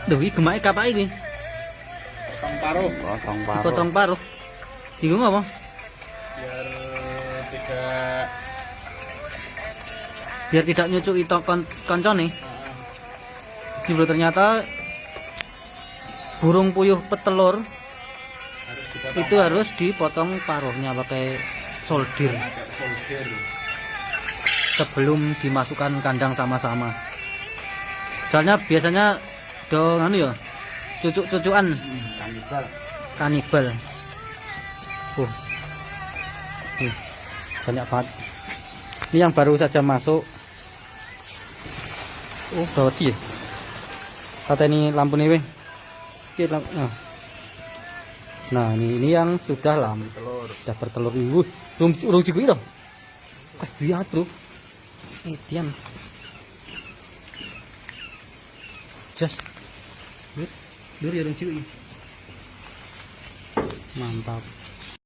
Duh, iki gemake kapak iki. Potong paruh. Dipotong paruh. Dienggo apa? Biar tidak nyucuki koncone. Ini ternyata burung puyuh petelur itu harus dipotong paruhnya pakai soldir sebelum dimasukkan kandang sama-sama. Soalnya biasanya anu ya, cucuk-cucukan kanibal. Banyak banget. Ini yang baru saja masuk. Gawat ya. Kata ini lampu nih, nah ini yang sudah sudah bertelur. Urung jigo itu. Biat bro. Tian. Just. Dur ya urung jigo. Mantap.